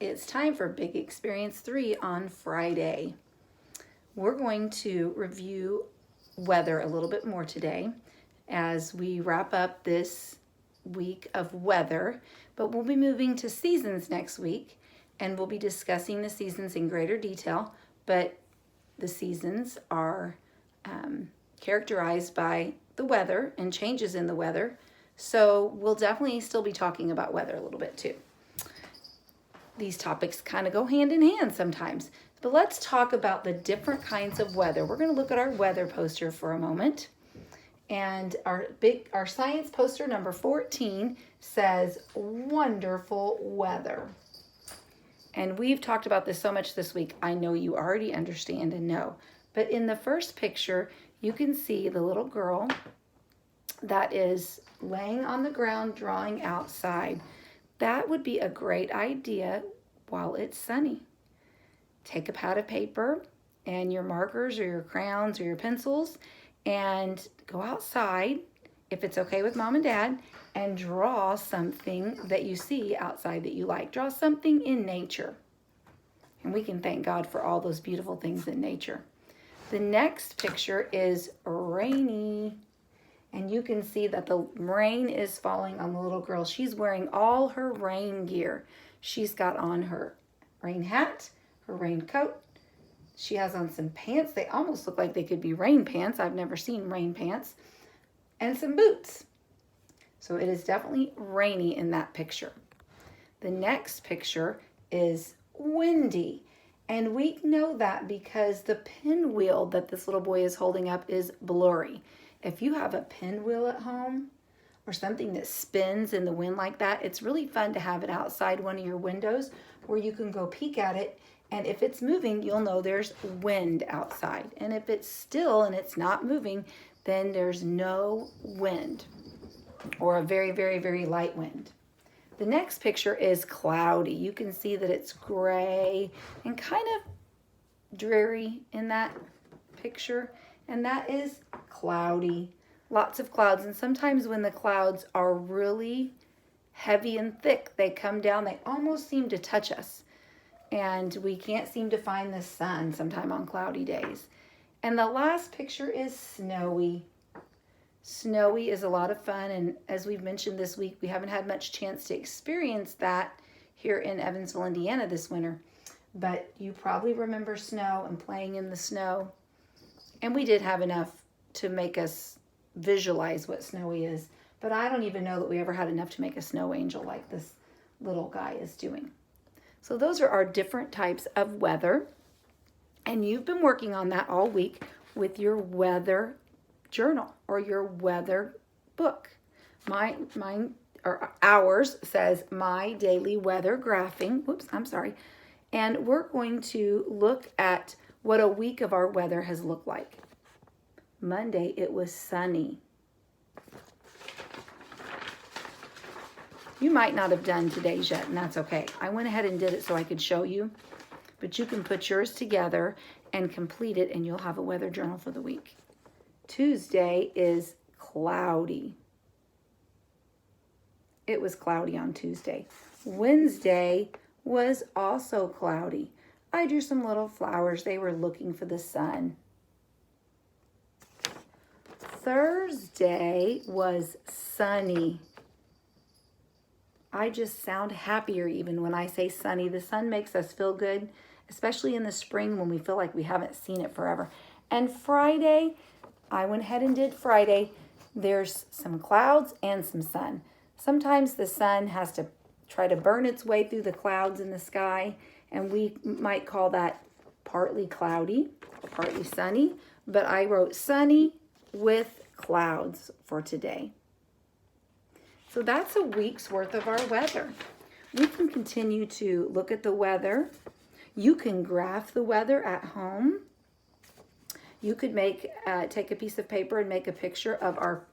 It's time for Big Experience 3 on Friday. We're going to review weather a little bit more today as we wrap up this week of weather, but we'll be moving to seasons next week, and we'll be discussing the seasons in greater detail, but the seasons are characterized by the weather and changes in the weather, so we'll definitely still be talking about weather a little bit too. These topics kind of go hand in hand sometimes. But let's talk about the different kinds of weather. We're going to look at our weather poster for a moment. And our science poster number 14 says wonderful weather. And we've talked about this so much this week. I know you already understand and know. But in the first picture, you can see the little girl that is laying on the ground drawing outside. That would be a great idea while it's sunny. Take a pad of paper and your markers or your crayons or your pencils and go outside, if it's okay with mom and dad, and draw something that you see outside that you like. Draw something in nature. And we can thank God for all those beautiful things in nature. The next picture is rainy. And you can see that the rain is falling on the little girl. She's wearing all her rain gear. She's got on her rain hat, her raincoat. She has on some pants. They almost look like they could be rain pants. I've never seen rain pants. And some boots. So it is definitely rainy in that picture. The next picture is windy. And we know that because the pinwheel that this little boy is holding up is blurry. If you have a pinwheel at home or something that spins in the wind like that, it's really fun to have it outside one of your windows where you can go peek at it. And if it's moving, you'll know there's wind outside. And if it's still and it's not moving, then there's no wind or a very, very, very light wind. The next picture is cloudy. You can see that it's gray and kind of dreary in that picture. And that is cloudy, lots of clouds. And sometimes when the clouds are really heavy and thick, they come down, they almost seem to touch us. And we can't seem to find the sun sometime on cloudy days. And the last picture is snowy. Snowy is a lot of fun. And as we've mentioned this week, we haven't had much chance to experience that here in Evansville, Indiana this winter. But you probably remember snow and playing in the snow. And we did have enough to make us visualize what snowy is. But I don't even know that we ever had enough to make a snow angel like this little guy is doing. So those are our different types of weather. And you've been working on that all week with your weather journal or your weather book. Ours says My Daily Weather Graphing. And we're going to look at what a week of our weather has looked like. Monday, it was sunny. You might not have done today's yet, and that's okay. I went ahead and did it so I could show you, but you can put yours together and complete it, and you'll have a weather journal for the week. Tuesday is cloudy. It was cloudy on Tuesday. Wednesday was also cloudy. I drew some little flowers. They were looking for the sun. Thursday was sunny. I just sound happier even when I say sunny. The sun makes us feel good, especially in the spring when we feel like we haven't seen it forever. And Friday, I went ahead and did Friday. There's some clouds and some sun. Sometimes the sun has to try to burn its way through the clouds in the sky, and we might call that partly cloudy, partly sunny. But I wrote sunny with clouds for today. So that's a week's worth of our weather. We can continue to look at the weather. You can graph the weather at home. You could take a piece of paper and make a picture of our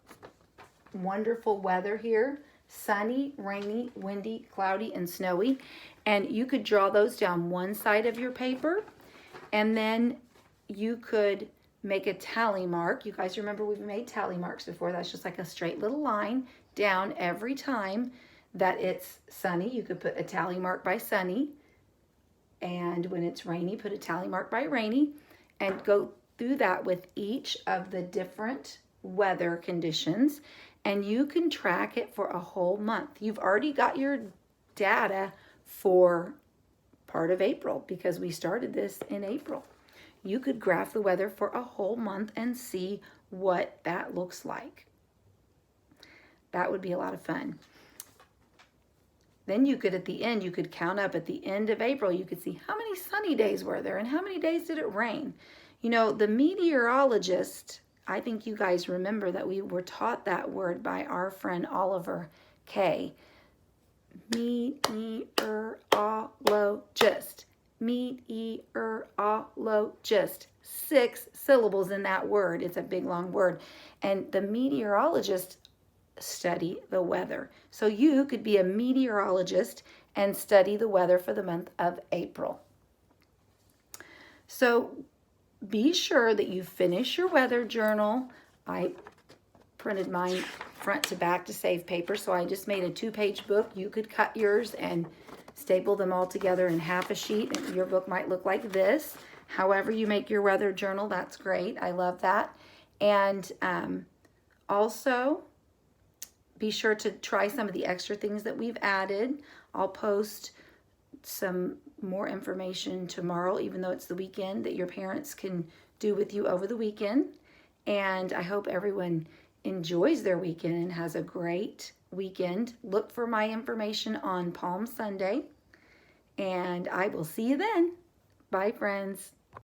wonderful weather here. Sunny, rainy, windy, cloudy, and snowy. And you could draw those down one side of your paper. And then you could make a tally mark. You guys remember we've made tally marks before. That's just like a straight little line down every time that it's sunny. You could put a tally mark by sunny, And when it's rainy, put a tally mark by rainy and go through that with each of the different weather conditions. And you can track it for a whole month. You've already got your data for part of April because we started this in April. You could graph the weather for a whole month and see what that looks like. That would be a lot of fun. Then you could, at the end, you could count up at the end of April, you could see how many sunny days were there and how many days did it rain. You know, the meteorologist, I think you guys remember that we were taught that word by our friend Oliver Kay. Meteorologist. Meteorologist. 6 syllables in that word. It's a big, long word. And the meteorologist study the weather. So you could be a meteorologist and study the weather for the month of April. So be sure that you finish your weather journal. I printed mine front to back to save paper, so I just made a 2-page book. You could cut yours and staple them all together in half a sheet, and your book might look like this. However you make your weather journal, that's great. I love that. And also, be sure to try some of the extra things that we've added. I'll post some more information tomorrow, even though it's the weekend, that your parents can do with you over the weekend. And I hope everyone enjoys their weekend and has a great weekend. Look for my information on Palm Sunday, and I will see you then. Bye, friends.